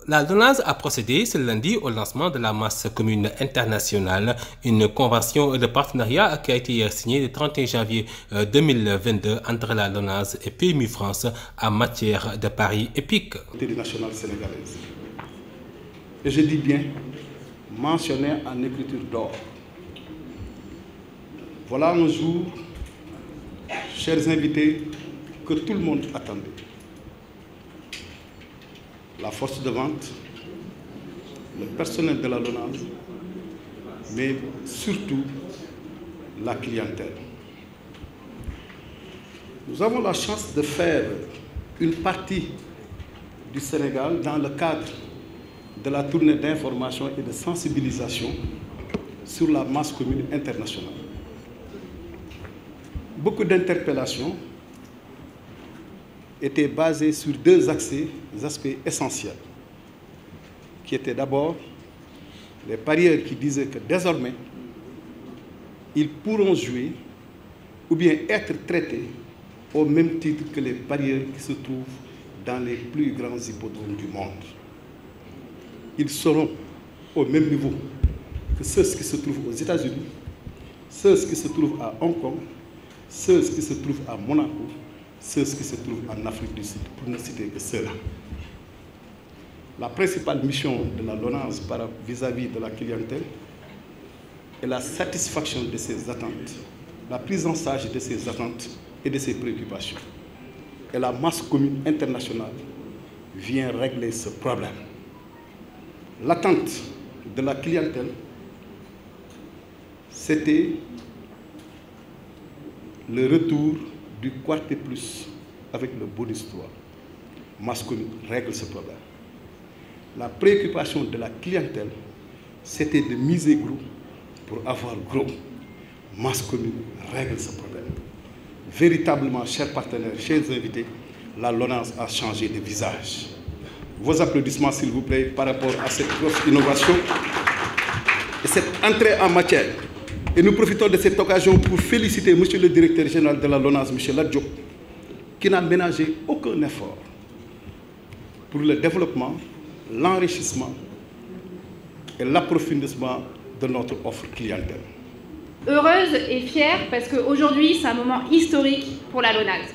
La LONASE a procédé ce lundi au lancement de la masse commune internationale, une convention de partenariat qui a été signée le 31 janvier 2022 entre la LONASE et PMU France en matière de paris épiques. Nationale sénégalaise. Et je dis bien mentionné en écriture d'or. Voilà un jour, chers invités, que tout le monde attendait. La force de vente, le personnel de la LONASE, mais surtout la clientèle. Nous avons la chance de faire une partie du Sénégal dans le cadre de la tournée d'information et de sensibilisation sur la masse commune internationale. Beaucoup d'interpellations étaient basées sur deux aspects essentiels, qui étaient d'abord les parieurs qui disaient que désormais, ils pourront jouer ou bien être traités au même titre que les parieurs qui se trouvent dans les plus grands hippodromes du monde. Ils seront au même niveau que ceux qui se trouvent aux États-Unis, ceux qui se trouvent à Hong Kong, ceux qui se trouvent à Monaco, ceux qui se trouvent en Afrique du Sud, pour ne citer que ceux-là. La principale mission de la LONASE vis-à-vis de la clientèle est la satisfaction de ses attentes, la prise en charge de ses attentes et de ses préoccupations. Et la masse commune internationale vient régler ce problème. L'attente de la clientèle, c'était le retour du quartier plus avec le bonus 3. Masse commune règle ce problème. La préoccupation de la clientèle, c'était de miser gros pour avoir gros. Masse commune règle ce problème. Véritablement, chers partenaires, chers invités, la LONASE a changé de visage. Vos applaudissements, s'il vous plaît, par rapport à cette grosse innovation et cette entrée en matière. Et nous profitons de cette occasion pour féliciter M. le directeur général de la LONASE, M. Lat Diop, qui n'a ménagé aucun effort pour le développement, l'enrichissement et l'approfondissement de notre offre clientèle. Heureuse et fière parce qu'aujourd'hui, c'est un moment historique pour la LONASE.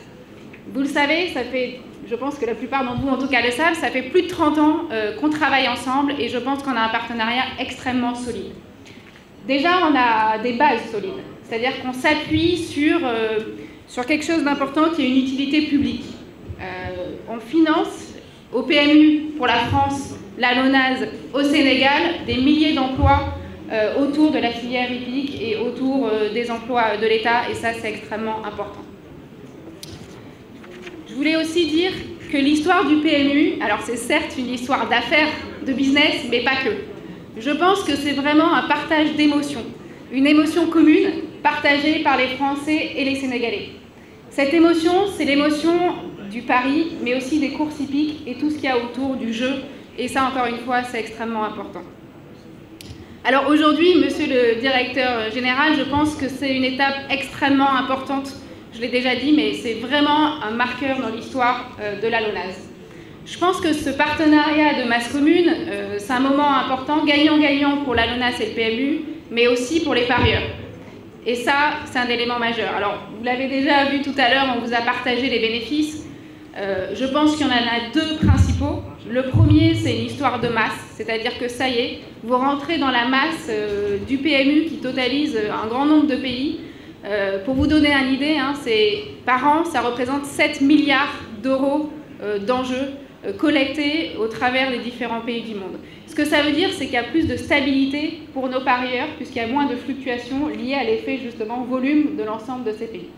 Vous le savez, ça fait, je pense que la plupart d'entre vous en tout cas le savent, ça fait plus de 30 ans qu'on travaille ensemble et je pense qu'on a un partenariat extrêmement solide. Déjà, on a des bases solides, c'est-à-dire qu'on s'appuie sur quelque chose d'important qui est une utilité publique. On finance au PMU pour la France, la LONASE au Sénégal, des milliers d'emplois autour de la filière hippique et autour des emplois de l'État, et ça c'est extrêmement important. Je voulais aussi dire que l'histoire du PMU, alors c'est certes une histoire d'affaires, de business, mais pas que. Je pense que c'est vraiment un partage d'émotions, une émotion commune partagée par les Français et les Sénégalais. Cette émotion, c'est l'émotion du pari, mais aussi des courses hippiques et tout ce qu'il y a autour du jeu, et ça encore une fois, c'est extrêmement important. Alors aujourd'hui, monsieur le directeur général, je pense que c'est une étape extrêmement importante, je l'ai déjà dit, mais c'est vraiment un marqueur dans l'histoire de la LONASE. Je pense que ce partenariat de masse commune, c'est un moment important, gagnant-gagnant pour la LONASE et le PMU, mais aussi pour les parieurs. Et ça, c'est un élément majeur. Alors, vous l'avez déjà vu tout à l'heure, on vous a partagé les bénéfices. Je pense qu'il y en a deux principaux. Le premier, c'est une histoire de masse, c'est-à-dire que ça y est, vous rentrez dans la masse du PMU qui totalise un grand nombre de pays. Pour vous donner une idée, par an, ça représente 7 milliards d'euros d'enjeux collectés au travers des différents pays du monde. Ce que ça veut dire, c'est qu'il y a plus de stabilité pour nos parieurs, puisqu'il y a moins de fluctuations liées à l'effet, justement, volume de l'ensemble de ces pays.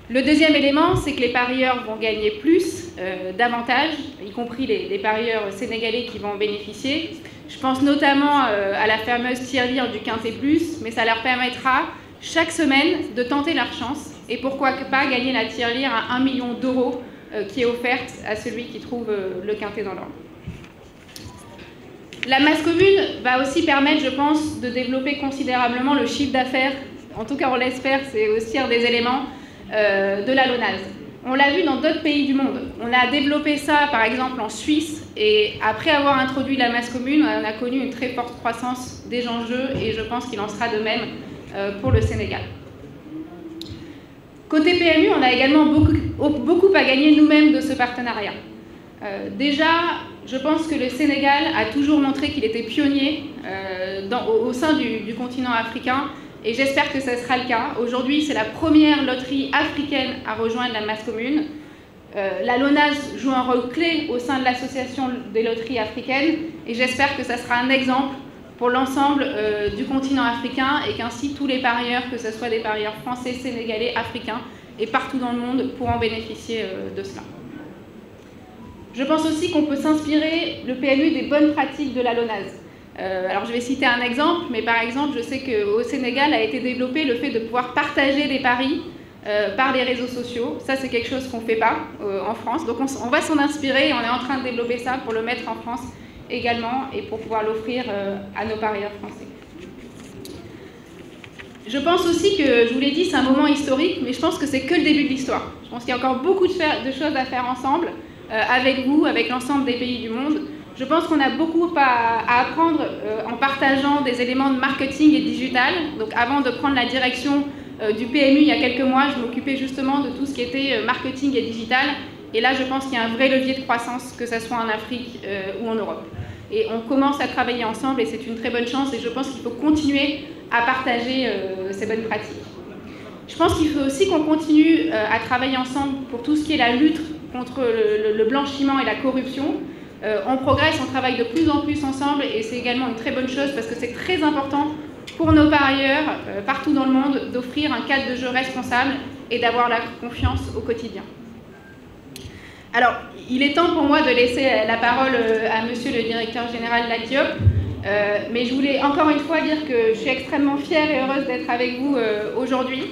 Le deuxième élément, c'est que les parieurs vont gagner plus, davantage, y compris les parieurs sénégalais qui vont en bénéficier. Je pense notamment à la fameuse tirelire du Quintet Plus, mais ça leur permettra chaque semaine de tenter leur chance et pourquoi pas gagner la tirelire à 1 million d'euros qui est offerte à celui qui trouve le quintet dans l'ordre. La masse commune va aussi permettre, je pense, de développer considérablement le chiffre d'affaires. En tout cas, on l'espère, c'est aussi un des éléments de la LONASE. On l'a vu dans d'autres pays du monde. On a développé ça, par exemple, en Suisse, et après avoir introduit la masse commune, on a connu une très forte croissance des enjeux, et je pense qu'il en sera de même pour le Sénégal. Côté PMU, on a également beaucoup à gagner nous-mêmes de ce partenariat. Déjà, je pense que le Sénégal a toujours montré qu'il était pionnier au sein du continent africain, et j'espère que ce sera le cas. Aujourd'hui, c'est la première loterie africaine à rejoindre la masse commune. La LONASE joue un rôle clé au sein de l'association des loteries africaines, et j'espère que ça sera un exemple pour l'ensemble du continent africain, et qu'ainsi tous les parieurs, que ce soit des parieurs français, sénégalais, africains et partout dans le monde, pourront bénéficier de cela. Je pense aussi qu'on peut s'inspirer, le PMU, des bonnes pratiques de la LONASE. Alors je vais citer un exemple, mais par exemple, je sais qu'au Sénégal a été développé le fait de pouvoir partager des paris par les réseaux sociaux. Ça, c'est quelque chose qu'on ne fait pas en France. Donc on va s'en inspirer, et on est en train de développer ça pour le mettre en France également, et pour pouvoir l'offrir à nos parieurs français. Je pense aussi que, je vous l'ai dit, c'est un moment historique, mais je pense que c'est que le début de l'histoire. Je pense qu'il y a encore beaucoup de choses à faire ensemble, avec vous, avec l'ensemble des pays du monde. Je pense qu'on a beaucoup à apprendre en partageant des éléments de marketing et digital. Donc avant de prendre la direction du PMU il y a quelques mois, je m'occupais justement de tout ce qui était marketing et digital. Et là, je pense qu'il y a un vrai levier de croissance, que ce soit en Afrique ou en Europe. Et on commence à travailler ensemble, et c'est une très bonne chance, et je pense qu'il faut continuer à partager ces bonnes pratiques. Je pense qu'il faut aussi qu'on continue à travailler ensemble pour tout ce qui est la lutte contre le blanchiment et la corruption. On progresse, on travaille de plus en plus ensemble, et c'est également une très bonne chose, parce que c'est très important pour nos parieurs partout dans le monde d'offrir un cadre de jeu responsable et d'avoir la confiance au quotidien. Alors, il est temps pour moi de laisser la parole à monsieur le directeur général de l'ACIOP, mais je voulais encore une fois dire que je suis extrêmement fière et heureuse d'être avec vous aujourd'hui.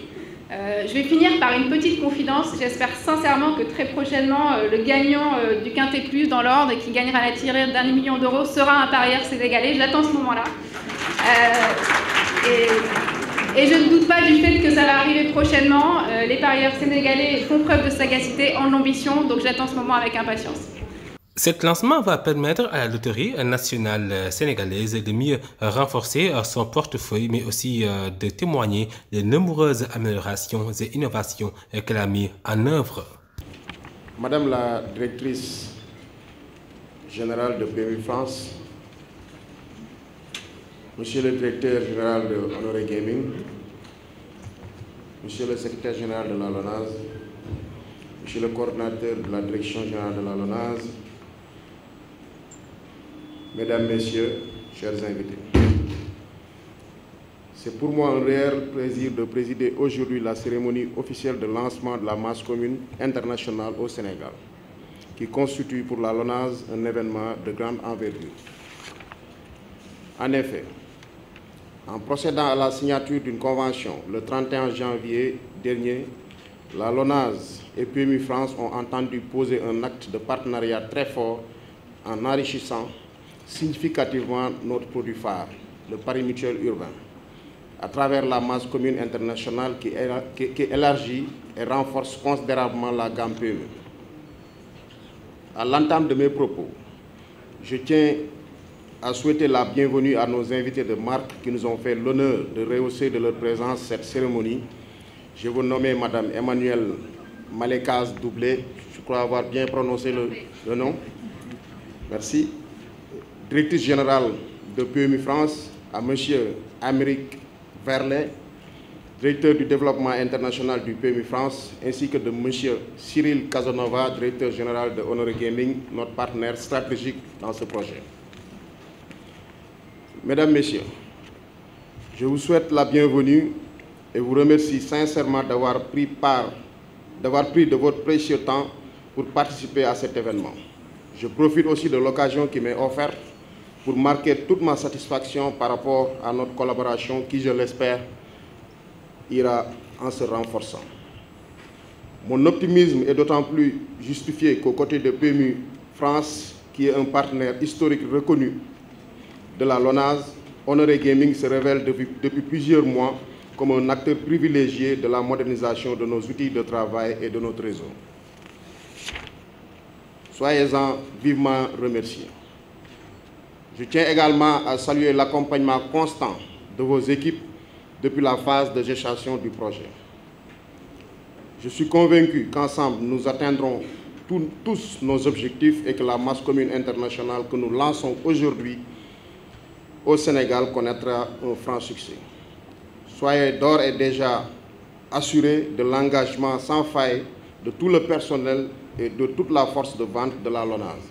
Je vais finir par une petite confidence. J'espère sincèrement que très prochainement, le gagnant du Quintet Plus dans l'ordre, et qui gagnera la tirette d'1 million d'euros, sera un parieur sénégalais. J'attends ce moment-là. Et je ne doute pas du fait que ça va arriver prochainement. Les parieurs sénégalais font preuve de sagacité, ont de l'ambition, donc j'attends ce moment avec impatience. Cet lancement va permettre à la loterie nationale sénégalaise de mieux renforcer son portefeuille, mais aussi de témoigner des nombreuses améliorations et innovations qu'elle a mis en œuvre. Madame la directrice générale de PMU France, Monsieur le directeur général de Honoré Gaming, Monsieur le secrétaire général de la LONASE, Monsieur le coordinateur de la direction générale de la LONASE, Mesdames, Messieurs, chers invités. C'est pour moi un réel plaisir de présider aujourd'hui la cérémonie officielle de lancement de la masse commune internationale au Sénégal, qui constitue pour la LONASE un événement de grande envergure. En effet, en procédant à la signature d'une convention le 31 janvier dernier, la LONASE et PMU France ont entendu poser un acte de partenariat très fort en enrichissant significativement notre produit phare, le pari mutuel urbain, à travers la masse commune internationale qui élargit et renforce considérablement la gamme PMU. À l'entame de mes propos, je tiens à souhaiter la bienvenue à nos invités de marque qui nous ont fait l'honneur de rehausser de leur présence cette cérémonie. Je vous nommer Madame Emmanuelle Malékaz Doublé, je crois avoir bien prononcé le nom. Merci. Directrice générale de PMU France, à Monsieur Amérique Verlet, directeur du développement international du PMU France, ainsi que de Monsieur Cyril Casanova, directeur général de Honoré Gaming, notre partenaire stratégique dans ce projet. Mesdames, Messieurs, je vous souhaite la bienvenue et vous remercie sincèrement d'avoir pris de votre précieux temps pour participer à cet événement. Je profite aussi de l'occasion qui m'est offerte pour marquer toute ma satisfaction par rapport à notre collaboration qui, je l'espère, ira en se renforçant. Mon optimisme est d'autant plus justifié qu'aux côtés de PMU France, qui est un partenaire historique reconnu de la LONASE, Honoré Gaming se révèle depuis plusieurs mois comme un acteur privilégié de la modernisation de nos outils de travail et de notre réseau. Soyez-en vivement remerciés. Je tiens également à saluer l'accompagnement constant de vos équipes depuis la phase de gestation du projet. Je suis convaincu qu'ensemble, nous atteindrons tous nos objectifs et que la masse commune internationale que nous lançons aujourd'hui au Sénégal connaîtra un franc succès. Soyez d'ores et déjà assurés de l'engagement sans faille de tout le personnel et de toute la force de vente de la LONASE.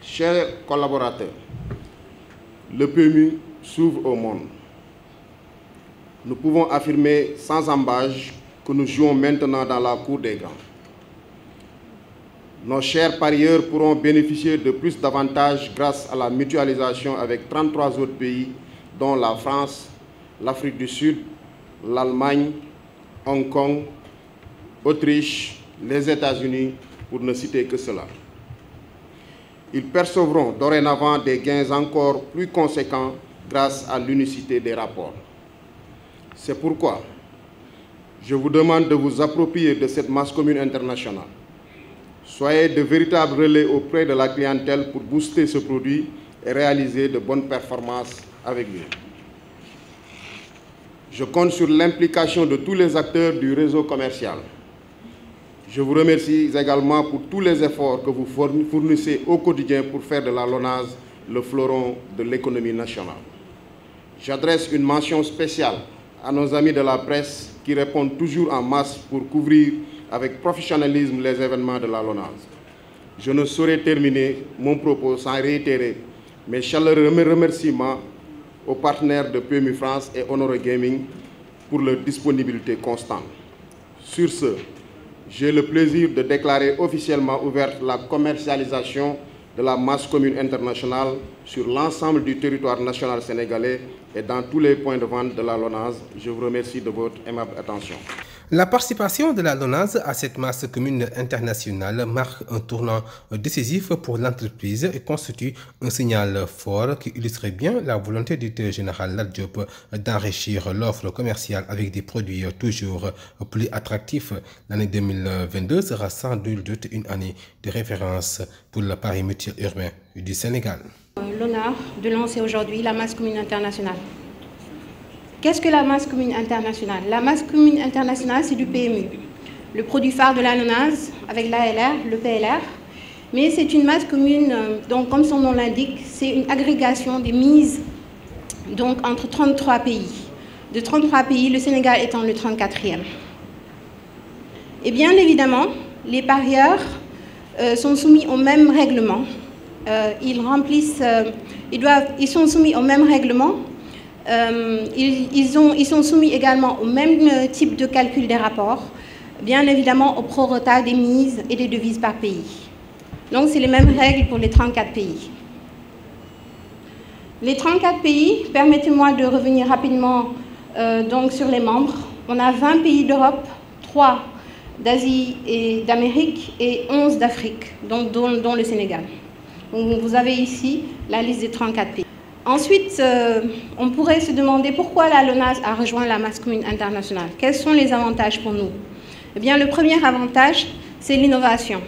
Chers collaborateurs, le PMU s'ouvre au monde. Nous pouvons affirmer sans ambages que nous jouons maintenant dans la cour des grands. Nos chers parieurs pourront bénéficier de plus d'avantages grâce à la mutualisation avec 33 autres pays, dont la France, l'Afrique du Sud, l'Allemagne, Hong Kong, Autriche, les États-Unis, pour ne citer que cela. Ils percevront dorénavant des gains encore plus conséquents grâce à l'unicité des rapports. C'est pourquoi je vous demande de vous approprier de cette masse commune internationale. Soyez de véritables relais auprès de la clientèle pour booster ce produit et réaliser de bonnes performances avec lui. Je compte sur l'implication de tous les acteurs du réseau commercial. Je vous remercie également pour tous les efforts que vous fournissez au quotidien pour faire de la LONASE le fleuron de l'économie nationale. J'adresse une mention spéciale à nos amis de la presse qui répondent toujours en masse pour couvrir avec professionnalisme les événements de la LONASE. Je ne saurais terminer mon propos sans réitérer mes chaleureux remerciements aux partenaires de PMU France et Honore Gaming pour leur disponibilité constante. Sur ce, j'ai le plaisir de déclarer officiellement ouverte la commercialisation de la masse commune internationale sur l'ensemble du territoire national sénégalais et dans tous les points de vente de la LONASE. Je vous remercie de votre aimable attention. La participation de la LONASE à cette masse commune internationale marque un tournant décisif pour l'entreprise et constitue un signal fort qui illustre bien la volonté du directeur général Lat Diop d'enrichir l'offre commerciale avec des produits toujours plus attractifs. L'année 2022 sera sans nul doute une année de référence pour le pari mutuel urbain du Sénégal. L'honneur de lancer aujourd'hui la masse commune internationale. Qu'est-ce que la masse commune internationale? La masse commune internationale, c'est du PMU. Le produit phare de la LONASE avec l'ALR, le PLR. Mais c'est une masse commune, donc comme son nom l'indique, c'est une agrégation des mises donc, entre 33 pays. De 33 pays, le Sénégal étant le 34e. Et bien évidemment, les parieurs sont soumis au même règlement. Ils sont soumis au même règlement. Ils sont soumis également au même type de calcul des rapports, bien évidemment au prorata des mises et des devises par pays. Donc c'est les mêmes règles pour les 34 pays. Les 34 pays, permettez-moi de revenir rapidement donc sur les membres. On a 20 pays d'Europe, 3 d'Asie et d'Amérique et 11 d'Afrique, dont le Sénégal. Donc, vous avez ici la liste des 34 pays. Ensuite, on pourrait se demander pourquoi la LONASE a rejoint la masse commune internationale. Quels sont les avantages pour nous? Eh bien, le premier avantage, c'est l'innovation.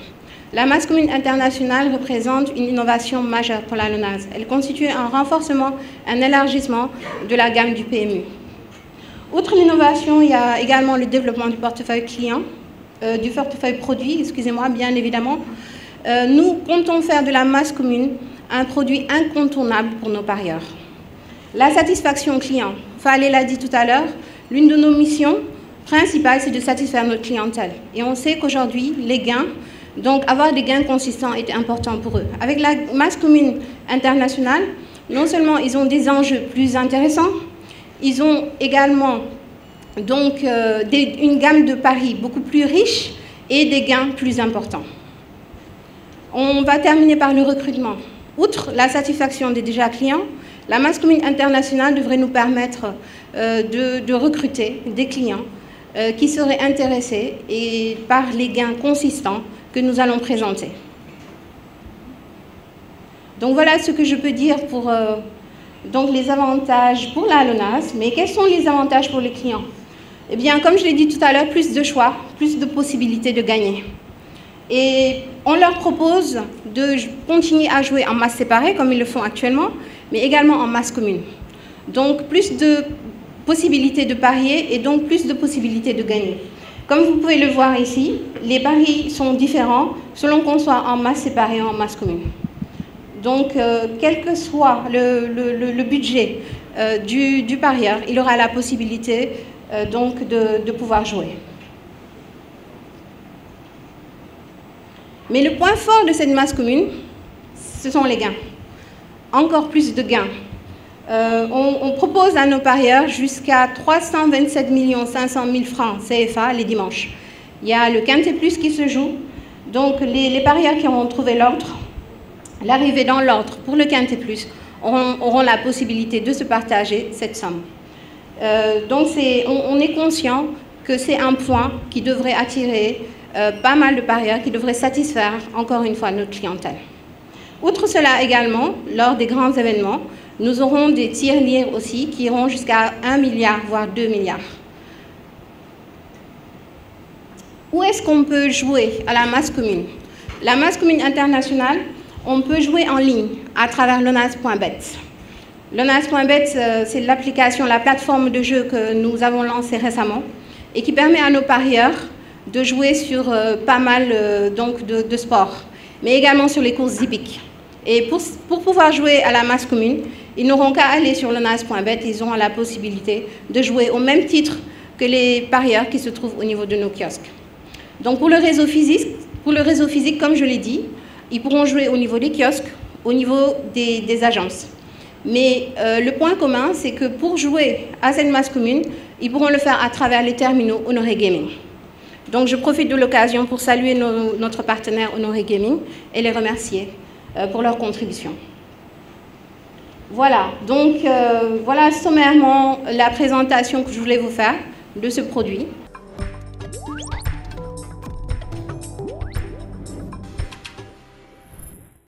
La masse commune internationale représente une innovation majeure pour la LONASE. Elle constitue un renforcement, un élargissement de la gamme du PMU. Outre l'innovation, il y a également le développement du portefeuille client, du portefeuille produit, excusez-moi, bien évidemment. Nous comptons faire de la masse commune un produit incontournable pour nos parieurs. La satisfaction client, Fallait l'a dit tout à l'heure, l'une de nos missions principales, c'est de satisfaire notre clientèle. Et on sait qu'aujourd'hui, les gains, donc avoir des gains consistants est important pour eux. Avec la masse commune internationale, non seulement ils ont des enjeux plus intéressants, ils ont également donc, une gamme de paris beaucoup plus riche et des gains plus importants. On va terminer par le recrutement. Outre la satisfaction des déjà clients, la masse commune internationale devrait nous permettre de recruter des clients qui seraient intéressés et par les gains consistants que nous allons présenter. Donc voilà ce que je peux dire pour donc les avantages pour la LONASE, mais quels sont les avantages pour les clients? Eh bien, comme je l'ai dit tout à l'heure, plus de choix, plus de possibilités de gagner. Et on leur propose de continuer à jouer en masse séparée, comme ils le font actuellement, mais également en masse commune. Donc, plus de possibilités de parier et donc plus de possibilités de gagner. Comme vous pouvez le voir ici, les paris sont différents selon qu'on soit en masse séparée ou en masse commune. Donc, quel que soit le budget du parieur, il aura la possibilité donc de pouvoir jouer. Mais le point fort de cette masse commune, ce sont les gains. Encore plus de gains. On propose à nos parieurs jusqu'à 327 500 000 francs CFA les dimanches. Il y a le Quintet Plus qui se joue. Donc les parieurs qui auront trouvé l'ordre, l'arrivée dans l'ordre pour le Quintet Plus, auront la possibilité de se partager cette somme. Donc on est conscient que c'est un point qui devrait attirer pas mal de parieurs, qui devrait satisfaire encore une fois notre clientèle. Outre cela également, lors des grands événements, nous aurons des tirelires aussi qui iront jusqu'à 1 milliard, voire 2 milliards. Où est-ce qu'on peut jouer à la masse commune? La masse commune internationale, on peut jouer en ligne à travers lonase.bet. Lonase.bet, c'est l'application, la plateforme de jeu que nous avons lancée récemment et qui permet à nos parieurs de jouer sur pas mal de sports, mais également sur les courses hippiques. Et pour pouvoir jouer à la masse commune, ils n'auront qu'à aller sur lonase.bet, ils auront la possibilité de jouer au même titre que les parieurs qui se trouvent au niveau de nos kiosques. Donc pour le réseau physique, comme je l'ai dit, ils pourront jouer au niveau des kiosques, au niveau des agences. Mais le point commun, c'est que pour jouer à cette masse commune, ils pourront le faire à travers les terminaux Honoré Gaming. Donc je profite de l'occasion pour saluer notre partenaire Honoré Gaming et les remercier pour leur contribution. Voilà, donc voilà sommairement la présentation que je voulais vous faire de ce produit.